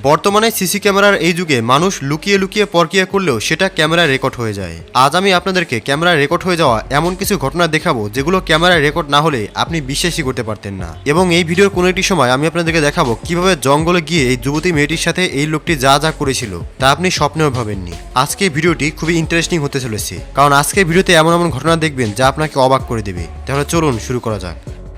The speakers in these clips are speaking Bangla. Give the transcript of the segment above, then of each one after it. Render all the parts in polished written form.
বর্তমানে সিসি ক্যামেরার এই যুগে মানুষ লুকিয়ে লুকিয়ে পরকিয়া করলেও সেটা ক্যামেরায় রেকর্ড হয়ে যায়। আজ আমি আপনাদেরকে ক্যামেরায় রেকর্ড হয়ে যাওয়া এমন কিছু ঘটনা দেখাবো যেগুলো ক্যামেরায় রেকর্ড না হলে আপনি বিশ্বাসই করতে পারতেন না। এবং এই ভিডিওর কোনো একটি সময় আমি আপনাদেরকে দেখাবো কিভাবে জঙ্গলে গিয়ে এই যুবতী মেয়েটির সাথে এই লোকটি যা যা করেছিল তা আপনি স্বপ্নেও ভাবেননি। আজকে ভিডিওটি খুবই ইন্টারেস্টিং হতে চলেছে, কারণ আজকের ভিডিওতে এমন এমন ঘটনা দেখবেন যা আপনাকে অবাক করে দেবে। তাহলে চলুন শুরু করা যাক।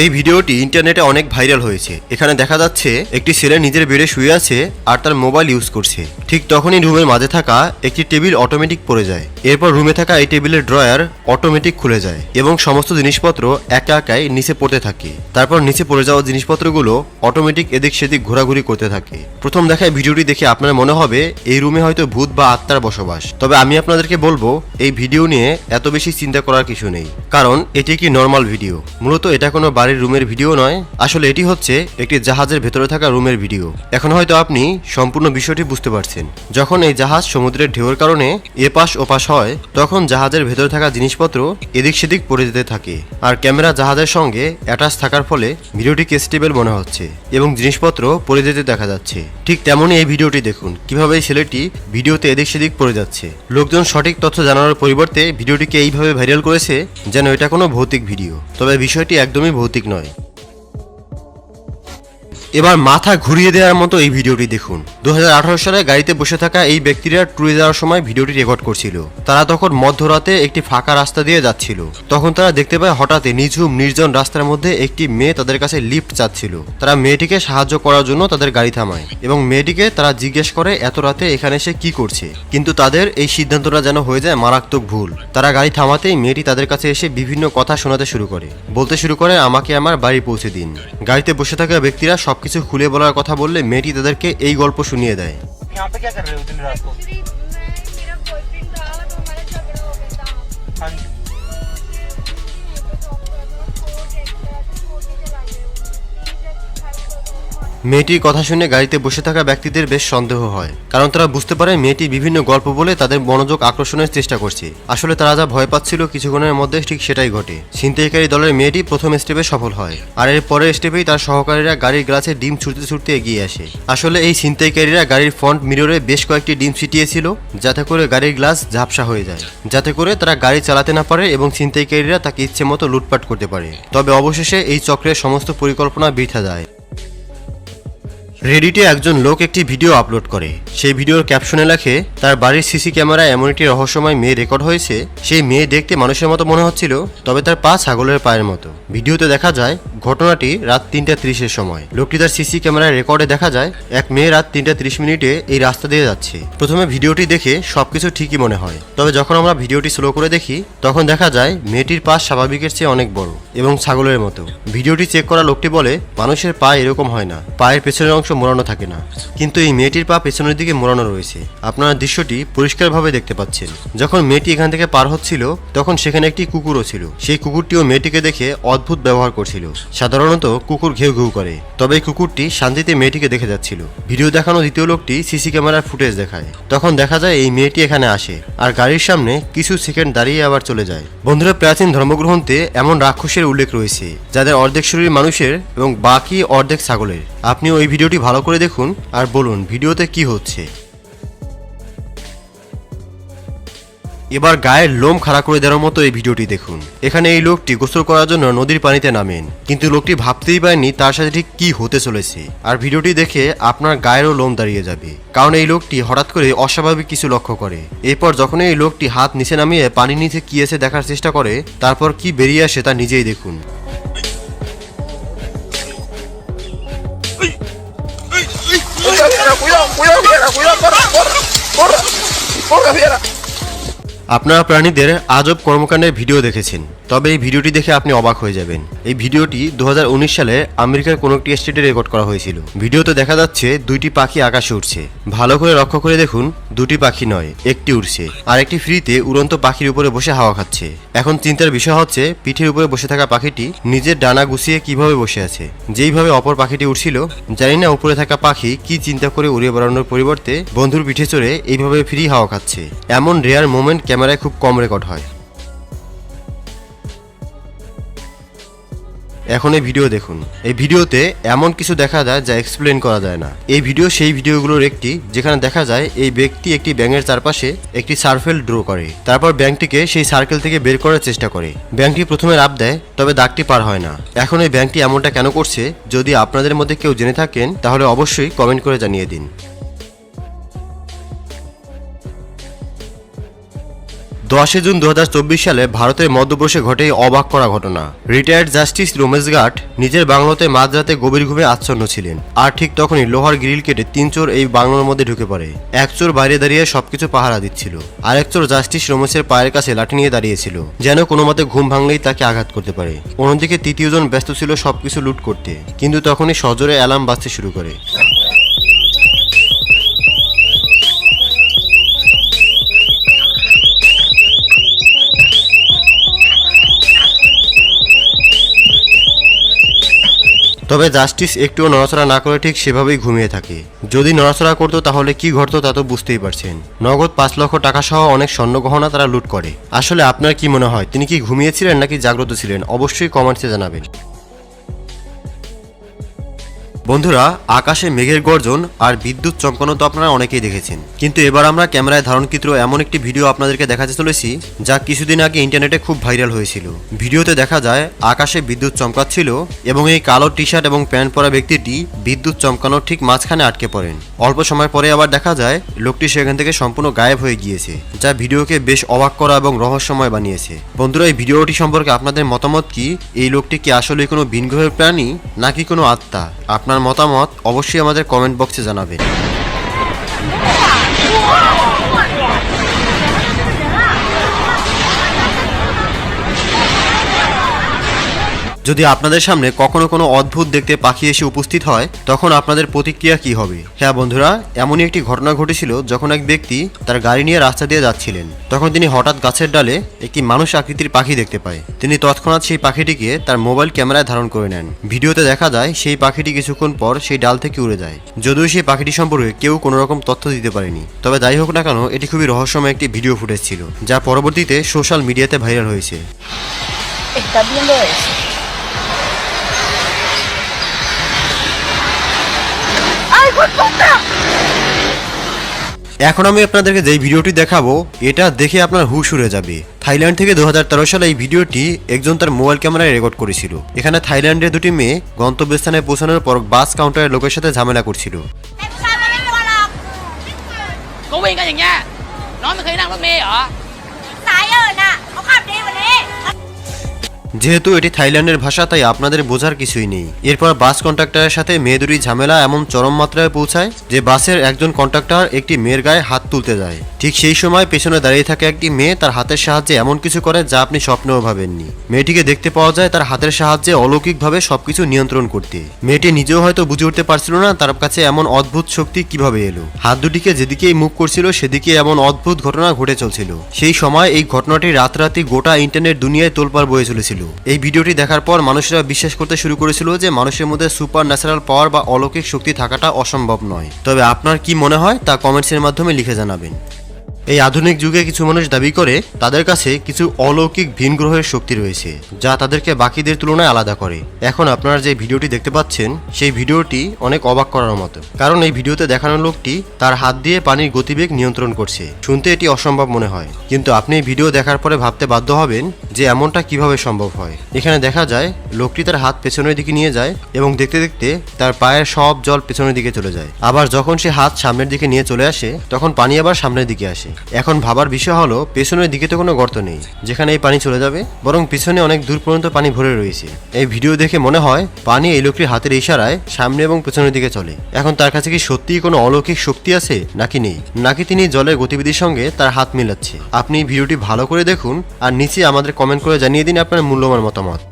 এই ভিডিওটি ইন্টারনেটে অনেক ভাইরাল হয়েছে। এখানে দেখা যাচ্ছে একটি ছেলে নিজের বেডে শুয়ে আছে আর তার মোবাইল ইউজ করছে। ঠিক তখনই রুমের মাঝে থাকা একটি টেবিল অটোমেটিক পড়ে যায়। এরপর রুমে থাকা এই টেবিলের ড্রয়ার অটোমেটিক খুলে যায় এবং সমস্ত জিনিসপত্র একা একাই নিচে পড়তে থাকে। তারপর নিচে পড়ে যাওয়া জিনিসপত্রগুলো অটোমেটিক এদিক সেদিক ঘোরাঘুরি করতে থাকে। প্রথম দেখায় ভিডিওটি দেখে আপনার মনে হবে এই রুমে হয়তো ভূত বা আত্মার বসবাস। তবে আমি আপনাদেরকে বলবো এই ভিডিও নিয়ে এত বেশি চিন্তা করার কিছু নেই, কারণ এটি একটি নর্মাল ভিডিও। মূলত এটা কোনো বাড়ির রুমের ভিডিও নয়, আসলে এটি হচ্ছে একটি জাহাজের ভেতরে থাকা রুমের ভিডিও। এখন হয়তো আপনি সম্পূর্ণ বিষয়টি বুঝতে পারছেন। যখন এই জাহাজ সমুদ্রের ঢেউয়ের কারণে এপাশ ওপাশ হয়, তখন জাহাজের ভেতরে থাকা জিনিসপত্র এদিক সেদিক পড়ে যেতে থাকে। আর ক্যামেরা জাহাজের সঙ্গে অ্যাটাচ থাকার ফলে ভিডিওটি স্টেবল মনে হচ্ছে এবং জিনিসপত্র পড়ে যেতে দেখা যাচ্ছে। ঠিক তেমনই এই ভিডিওটি দেখুন কিভাবে এই ছেলেটি ভিডিওতে এদিক সেদিক পড়ে যাচ্ছে। লোকজন সঠিক তথ্য জানানোর পরিবর্তে ভিডিওটিকে এইভাবে ভাইরাল করেছে যেন এটা কোনো ভৌতিক ভিডিও। তবে বিষয়টি একদমই ভৌতিক নয়। এবার মাথা ঘুরিয়ে দেওয়ার মতো এই ভিডিওটি দেখুন। 2018 সালে গাড়িতে বসে থাকা এই ব্যক্তিরা ট্যুরে যাওয়ার সময় ভিডিওটি রেকর্ড করছিল। তারা তখন মধ্যরাতে একটি ফাঁকা রাস্তা দিয়ে যাচ্ছিল। তখন তারা দেখতে পায় হঠাৎই নিঝুম নির্জন রাস্তার মধ্যে একটি মেয়ে তাদের কাছে লিফট চাচ্ছিল। তারা মেয়েটিকে সাহায্য করার জন্য তাদের গাড়ি থামায় এবং মেয়েটিকে তারা জিজ্ঞেস করে এত রাতে এখানে সে কি করছে। কিন্তু তাদের এই সিদ্ধান্তটা যেন হয়ে যায় মারাত্মক ভুল। তারা গাড়ি থামাতেই মেয়েটি তাদের কাছে এসে বিভিন্ন কথা শোনাতে শুরু করে, বলতে শুরু করে আমাকে আমার বাড়ি পৌঁছে দিন। গাড়িতে বসে থাকা ব্যক্তিরা সবকিছু খুলে বলার কথা বললে মেয়েটি তাদেরকে এই গল্প শুনিয়ে দেয়। यहाँ पे क्या कर रहे हो दिन रात को? एक्चुअली मेरा बॉयफ्रेंड था तो हमारा झगड़ा हो गया था। हाँ जी। মেয়েটির কথা শুনে গাড়িতে বসে থাকা ব্যক্তিদের বেশ সন্দেহ হয়, কারণ তারা বুঝতে পারে মেয়েটি বিভিন্ন গল্প বলে তাদের মনোযোগ আকর্ষণের চেষ্টা করছে। আসলে তারা যা ভয় পাচ্ছিল কিছুক্ষণের মধ্যে ঠিক সেটাই ঘটে। ছিনতাইকারী দলের মেয়েটি প্রথম স্টেপে সফল হয়, আর এর পরের স্টেপেই তার সহকারীরা গাড়ির গ্লাসে ডিম ছুটতে ছুটতে এগিয়ে আসে। আসলে এই ছিনতাইকারীরা গাড়ির ফ্রন্ট মিররে বেশ কয়েকটি ডিম ছিটিয়েছিল, যাতে করে গাড়ির গ্লাস ঝাপসা হয়ে যায়, যাতে করে তারা গাড়ি চালাতে না পারে এবং ছিনতাইকারীরা তাকে ইচ্ছে মতো লুটপাট করতে পারে। তবে অবশেষে এই চক্রের সমস্ত পরিকল্পনা বৃথা যায়। রেডিটে একজন লোক একটি ভিডিও আপলোড করে। সেই ভিডিওর ক্যাপশনে লেখে তার বাড়ির সিসি ক্যামেরায় এমন একটি রহস্যময় মেয়ে রেকর্ড হয়েছে। সেই মেয়ে দেখতে মানুষের মতো মনে হচ্ছিল, তবে তার পা ছাগলের পায়ের মতো। ভিডিওতে দেখা যায় ঘটনাটি রাত 3:30-এর সময়। লোকটি তার সিসি ক্যামেরায় রেকর্ডে দেখা যায় এক মেয়ে রাত 3:30 এই রাস্তা দিয়ে যাচ্ছে। প্রথমে ভিডিওটি দেখে সবকিছু ঠিকই মনে হয়, তবে যখন আমরা ভিডিওটি স্লো করে দেখি তখন দেখা যায় মেয়েটির পা স্বাভাবিকের চেয়ে অনেক বড় এবং ছাগলের মতো। ভিডিওটি চেক করা লোকটি বলে মানুষের পা এরকম হয় না, পায়ের পেছনের অংশ মোড়ানো থাকে না, কিন্তু এই মেয়েটির পা পেছনের দিকে মোড়ানো রয়েছে। আপনারা দৃশ্যটি পরিষ্কারভাবে দেখতে পাচ্ছেন। যখন মেয়েটি এখান থেকে পার হচ্ছিল তখন সেখানে একটি কুকুরও ছিল। সেই কুকুরটিও মেয়েটিকে দেখে অদ্ভুত ব্যবহার করছিল। সাধারণত কুকুর ঘেউ ঘেউ করে, তবে এই কুকুরটি শান্তিতে মেয়েটিকে দেখে যাচ্ছিল। ভিডিও দেখানো দ্বিতীয় লোকটি সিসি ক্যামেরার ফুটেজ দেখায়। তখন দেখা যায় এই মেয়েটি এখানে আসে আর গাড়ির সামনে কিছু সেকেন্ড দাঁড়িয়ে আবার চলে যায়। বন্ধুরা, প্রাচীন ধর্মগ্রন্থে এমন রাক্ষসের উল্লেখ রয়েছে যাদের অর্ধেক শরীর মানুষের এবং বাকি অর্ধেক ছাগলের। আপনি ওই ভিডিওটি ভালো করে দেখুন আর বলুন ভিডিওতে কি হচ্ছে। এবার গায়ের লোম খাড়া করে দেওয়ার মতো এই ভিডিওটি দেখুন। এখানে এই লোকটি গোসল করার জন্য নদীর পানিতে নামেন, কিন্তু লোকটি ভাবতেই পারেনি তার সাথে ঠিক কি হতে চলেছে। আর ভিডিওটি দেখে আপনার গায়েরও লোম দাঁড়িয়ে যাবে, কারণ এই লোকটি হঠাৎ করে অস্বাভাবিক কিছু লক্ষ্য করে। এরপর যখন এই লোকটি হাত নিচে নামিয়ে পানির নিচে কি আছে দেখার চেষ্টা করে, তারপর কি বেরিয়ে আসে তা নিজেই দেখুন। আপনারা প্রাণীদের আজব কর্মকাণ্ডের ভিডিও দেখেছেন, তবে এই ভিডিওটি দেখে আপনি অবাক হয়ে যাবেন। এই ভিডিওটি 2019 সালে আমেরিকার কোনো একটি স্টেটে রেকর্ড করা হয়েছিল। ভিডিওতে দেখা যাচ্ছে দুইটি পাখি আকাশে উঠছে। ভালো করে লক্ষ্য করে দেখুন, দুটি পাখি নয়, একটি উড়ছে আর একটি ফ্রিতে উড়ন্ত পাখির উপরে বসে হাওয়া খাচ্ছে। এখন চিন্তার বিষয় হচ্ছে পিঠের উপরে বসে থাকা পাখিটি নিজের ডানা গুছিয়ে কিভাবে বসে আছে। যেইভাবে অপর পাখিটি উড়ছিল, জানি না উপরে থাকা পাখি কি চিন্তা করে উড়ে বেড়ানোর পরিবর্তে বন্ধুর পিঠে চড়ে এইভাবে ফ্রি হাওয়া খাচ্ছে। এমন রেয়ার মোমেন্ট ক্যামেরায় খুব কম রেকর্ড হয়। এখন এই ভিডিও দেখুন। এই ভিডিওতে এমন কিছু দেখা যায় যা এক্সপ্লেন করা যায় না। এই ভিডিও সেই ভিডিওগুলোর একটি যেখানে দেখা যায় এই ব্যক্তি একটি ব্যাঙের চারপাশে একটি সার্কেল ড্র করে, তারপর ব্যাঙটিকে সেই সার্কেল থেকে বের করার চেষ্টা করে। ব্যাঙটি প্রথমে লাফ দেয়, তবে দাগটি পার হয় না। এখন এই ব্যাঙটি এমনটা কেন করছে, যদি আপনাদের মধ্যে কেউ জেনে থাকেন তাহলে অবশ্যই কমেন্ট করে জানিয়ে দিন। 10 জুন 2024 সালে ভারতের মধ্যপ্রদেশে ঘটে এই অবাক করা ঘটনা। রিটায়ার্ড জাস্টিস রমেশ গাট নিজের বাংলোতে মাঝরাতে গভীর ঘুমে আচ্ছন্ন ছিলেন, আর ঠিক তখনই লোহার গ্রিল কেটে 3 চোর এই বাংলোর মধ্যে ঢুকে পড়ে। এক চোর বাইরে দাঁড়িয়ে সবকিছু পাহারা দিচ্ছিল, আর এক চোর জাস্টিস রমেশের পায়ের কাছে লাঠি নিয়ে দাঁড়িয়েছিল, যেন কোনো মতে ঘুম ভাঙলেই তাকে আঘাত করতে পারে। অন্যদিকে তৃতীয়জন ব্যস্ত ছিল সবকিছু লুট করতে, কিন্তু তখনই সজোরে অ্যালার্ম বাজতে শুরু করে। তবে জাস্টিস একটুও নড়াচড়া না করে ঠিক সেভাবেই ঘুমিয়ে থাকে। যদি নড়াচড়া করতো তাহলে কি ঘটতো তা তো বুঝতেই পারছেন। নগদ 5 লক্ষ টাকা সহ অনেক স্বর্ণ গহনা তারা লুট করে। আসলে আপনার কি মনে হয়, তিনি কি ঘুমিয়েছিলেন নাকি জাগ্রত ছিলেন? অবশ্যই কমেন্টসে জানাবেন। বন্ধুরা, আকাশে মেঘের গর্জন আর বিদ্যুৎ চমকানো তো আপনারা অনেকেই দেখেছেন, কিন্তু এবার আমরা ক্যামেরায় ধারণকৃত এমন একটি ভিডিও আপনাদেরকে দেখাতে চলেছি যা কিছুদিন আগে ইন্টারনেটে খুব ভাইরাল হয়েছিল। ভিডিওতে দেখা যায় আকাশে বিদ্যুৎ চমকাচ্ছিল এবং এই কালো টি শার্ট এবং প্যান্ট পরা ব্যক্তিটি বিদ্যুৎ চমকানোর ঠিক মাঝখানে আটকে পড়েন। অল্প সময় পরে আবার দেখা যায় লোকটি সেখান থেকে সম্পূর্ণ গায়েব হয়ে গিয়েছে, যা ভিডিওকে বেশ অবাক করা এবং রহস্যময় বানিয়েছে। বন্ধুরা, এই ভিডিওটি সম্পর্কে আপনাদের মতামত কি? এই লোকটি কি আসলে কোনো ভিন গ্রহের প্রাণী নাকি কোনো আত্মা? আপনার মতামত অবশ্যই আমাদের কমেন্ট বক্সে জানাবেন। যদি আপনাদের সামনে কখনো কোনো অদ্ভুত দেখতে পাখি এসে উপস্থিত হয়, তখন আপনাদের প্রতিক্রিয়া কি হবে? হ্যাঁ বন্ধুরা, এমনই একটি ঘটনা ঘটেছিল যখন এক ব্যক্তি তার গাড়ি নিয়ে রাস্তা দিয়ে যাচ্ছিলেন। তখন তিনি হঠাৎ গাছের ডালে একটি মানুষ আকৃতির পাখি দেখতে পায়। তিনি তৎক্ষণাৎ সেই পাখিটিকে তার মোবাইল ক্যামেরায় ধারণ করে নেন। ভিডিওতে দেখা যায় সেই পাখিটি কিছুক্ষণ পর সেই ডাল থেকে উড়ে যায়। যদিও সেই পাখিটি সম্পর্কে কেউ কোনো রকম তথ্য দিতে পারেনি, তবে যাই হোক না কেন, এটি খুবই রহস্যময় একটি ভিডিও ফুটেজ ছিল, যা পরবর্তীতে সোশ্যাল মিডিয়াতে ভাইরাল হয়েছে। Está viendo eso. এখন আমি আপনাদেরকে যেই ভিডিওটি দেখাবো, এটা দেখে আপনার হুশ উড়ে যাবে। থাইল্যান্ড থেকে 2013 সালে এই ভিডিওটি একজন তার মোবাইল ক্যামেরায় রেকর্ড করেছিল। এখানে থাইল্যান্ডের দুটি মেয়ে গন্তব্যস্থানে পৌঁছানোর পর বাস কাউন্টারের লোকের সাথে ঝামেলা করছিল। Cô Quyên có gì nha. Nó mới khi năng bắt mê hả? Tại ơi nè, ôngขับดีกว่านี้ যেহেতু এটি থাইল্যান্ডের ভাষা, তাই আপনাদের বোঝার কিছুই নেই। এরপর বাস কন্ট্রাক্টরের সাথে মেয়ে দুটির ঝামেলা এমন চরম মাত্রায় পৌঁছায় যে বাসের একজন কন্ট্রাক্টর একটি মেয়ের গায়ে হাত তুলতে যায়। ঠিক সেই সময় পেছনে দাঁড়িয়ে থাকা একটি মেয়ে তার হাতের সাহায্যে এমন কিছু করে যা আপনি স্বপ্নেও ভাবেননি। মেয়েটিকে দেখতে পাওয়া যায় তার হাতের সাহায্যে অলৌকিকভাবে সবকিছু নিয়ন্ত্রণ করতে। মেয়েটি নিজেও হয়তো বুঝে উঠতে পারছিল না তার কাছে এমন অদ্ভুত শক্তি কিভাবে এলো। হাত দুটিকে যেদিকেই মুভ করছিল সেদিকে এমন অদ্ভুত ঘটনা ঘটে চলছিল। সেই সময় এই ঘটনাটি রাতারাতি গোটা ইন্টারনেট দুনিয়ায় তোলপাড় বয়ে চলেছিল। এই ভিডিওটি দেখার পর মানুষরা বিশ্বাস করতে শুরু করেছিল যে মানুষের মধ্যে সুপার ন্যাচারাল পাওয়ার বা অলৌকিক শক্তি থাকাটা অসম্ভব নয়। তবে আপনার কি মনে হয় তা কমেন্টসের মাধ্যমে লিখে জানাবেন। এই আধুনিক যুগে কিছু মানুষ দাবি করে তাদের কাছে কিছু অলৌকিক ভিন গ্রহের শক্তি রয়েছে, যা তাদেরকে বাকিদের তুলনায় আলাদা করে। এখন আপনারা যে ভিডিওটি দেখতে পাচ্ছেন সেই ভিডিওটি অনেক অবাক করার মতো, কারণ এই ভিডিওতে দেখানো লোকটি তার হাত দিয়ে পানির গতিবেগ নিয়ন্ত্রণ করছে। শুনতে এটি অসম্ভব মনে হয়, কিন্তু আপনি এই ভিডিও দেখার পরে ভাবতে বাধ্য হবেন যে এমনটা কিভাবে সম্ভব হয়। এখানে দেখা যায় লোকটি তার হাত পেছনের দিকে নিয়ে যায় এবং দেখতে দেখতে তার পায়ের সব জল পেছনের দিকে চলে যায়। আবার যখন সে হাত সামনের দিকে নিয়ে চলে আসে তখন পানি আবার সামনের দিকে আসে। এখন ভাবার বিষয় হলো পেছনের দিকে তো কোনো গর্ত নেই যেখানে এই পানি চলে যাবে, বরং পিছনে অনেক দূর পর্যন্ত পানি ভরে রয়েছে। এই ভিডিও দেখে মনে হয় পানি এই লোকটির হাতের ইশারায় সামনে এবং পেছনের দিকে চলে। এখন তার কাছে কি সত্যিই কোনো অলৌকিক শক্তি আছে নাকি নেই, নাকি তিনি জলের গতিবিধির সঙ্গে তার হাত মিলাচ্ছে? আপনি ভিডিওটি ভালো করে দেখুন আর নিচে আমাদের কমেন্ট করে জানিয়ে দিন আপনার মূল্যবান মতামত।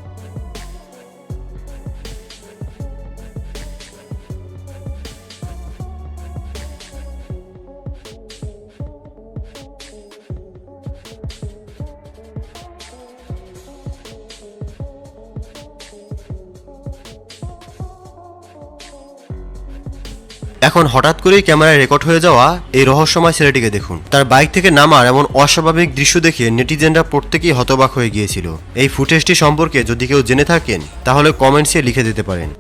এখন হঠাৎ করেই ক্যামেরায় রেকর্ড হয়ে যাওয়া এই রহস্যময় ছেলেটিকে দেখুন। তার বাইক থেকে নামার এমন অস্বাভাবিক দৃশ্য দেখে নেটিজেনরা প্রত্যেকেই হতবাক হয়ে গিয়েছিল। এই ফুটেজটি সম্পর্কে যদি কেউ জেনে থাকেন তাহলে কমেন্টসে লিখে দিতে পারেন।